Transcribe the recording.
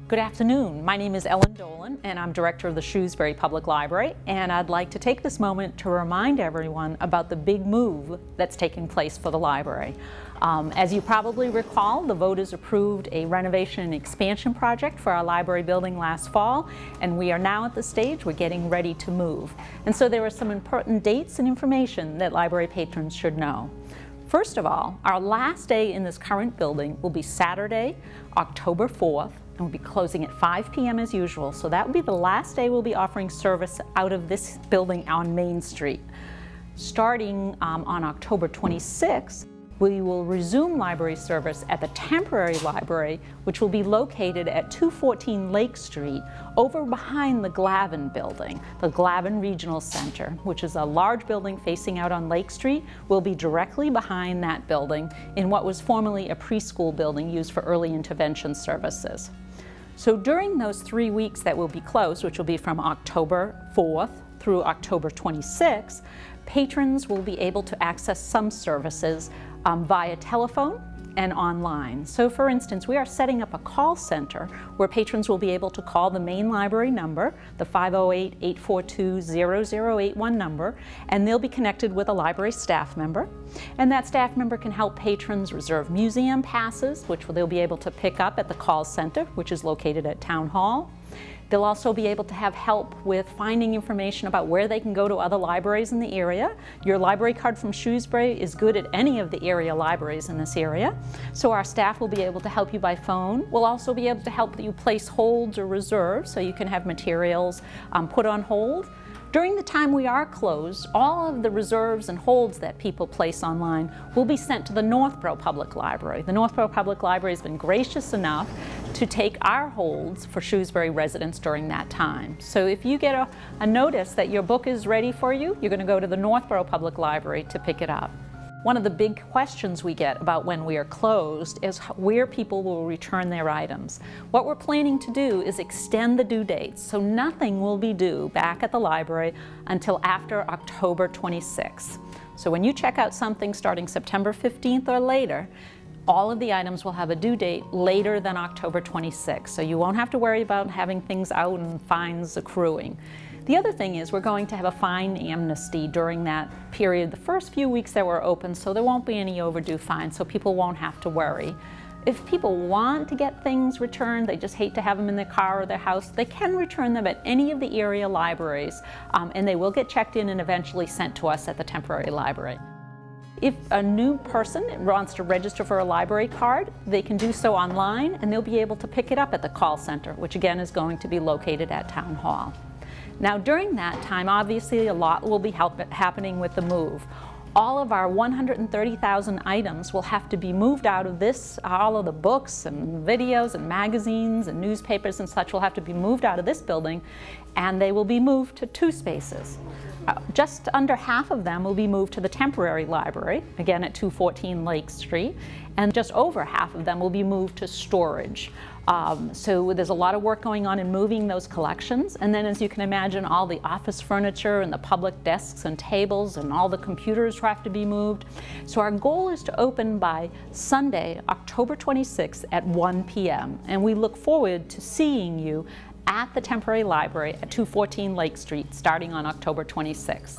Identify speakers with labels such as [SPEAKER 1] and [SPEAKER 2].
[SPEAKER 1] Good afternoon. My name is Ellen Dolan, and I'm director of the Shrewsbury Public Library, and I'd like to take this moment to remind everyone about the big move that's taking place for the library. As you probably recall, the voters approved a renovation and expansion project for our library building last fall, and we are now at the stage we're getting ready to move. And so there are some important dates and information that library patrons should know. First of all, our last day in this current building will be Saturday, October 4th, and we'll be closing at 5 p.m. as usual. So that will be the last day we'll be offering service out of this building on Main Street. Starting on October 26th, we will resume library service at the temporary library, which will be located at 214 Lake Street, over behind the Glavin building. The Glavin Regional Center, which is a large building facing out on Lake Street, will be directly behind that building in what was formerly a preschool building used for early intervention services. So during those 3 weeks that will be closed, which will be from October 4th through October 26th, patrons will be able to access some services via telephone and online. So for instance, we are setting up a call center where patrons will be able to call the main library number, the 508-842-0081 number, and they'll be connected with a library staff member. And that staff member can help patrons reserve museum passes, which they'll be able to pick up at the call center, which is located at Town Hall. They'll also be able to have help with finding information about where they can go to other libraries in the area. Your library card from Shrewsbury is good at any of the area libraries in this area. So our staff will be able to help you by phone. We'll also be able to help you place holds or reserves so you can have materials put on hold. During the time we are closed, all of the reserves and holds that people place online will be sent to the Northborough Public Library. The Northborough Public Library has been gracious enough to take our holds for Shrewsbury residents during that time. So if you get a notice that your book is ready for you, you're going to go to the Northborough Public Library to pick it up. One of the big questions we get about when we are closed is where people will return their items. What we're planning to do is extend the due dates, so nothing will be due back at the library until after October 26th. So when you check out something starting September 15th or later, all of the items will have a due date later than October 26th, so you won't have to worry about having things out and fines accruing. The other thing is we're going to have a fine amnesty during that period, the first few weeks that we're open, so there won't be any overdue fines, so people won't have to worry. If people want to get things returned, they just hate to have them in their car or their house, they can return them at any of the area libraries, and they will get checked in and eventually sent to us at the temporary library. If a new person wants to register for a library card, they can do so online, and they'll be able to pick it up at the call center, which again is going to be located at Town Hall. Now during that time, obviously a lot will be happening with the move. All of our 130,000 items will have to be moved out of this. All of the books and videos and magazines and newspapers and such will have to be moved out of this building, and they will be moved to 2 spaces. Just under half of them will be moved to the temporary library, again at 214 Lake Street, and just over half of them will be moved to storage. So there's a lot of work going on in moving those collections, and then as you can imagine, all the office furniture and the public desks and tables and all the computers have to be moved. So our goal is to open by Sunday, October 26th at 1 p.m. and we look forward to seeing you at the temporary library at 214 Lake Street starting on October 26th.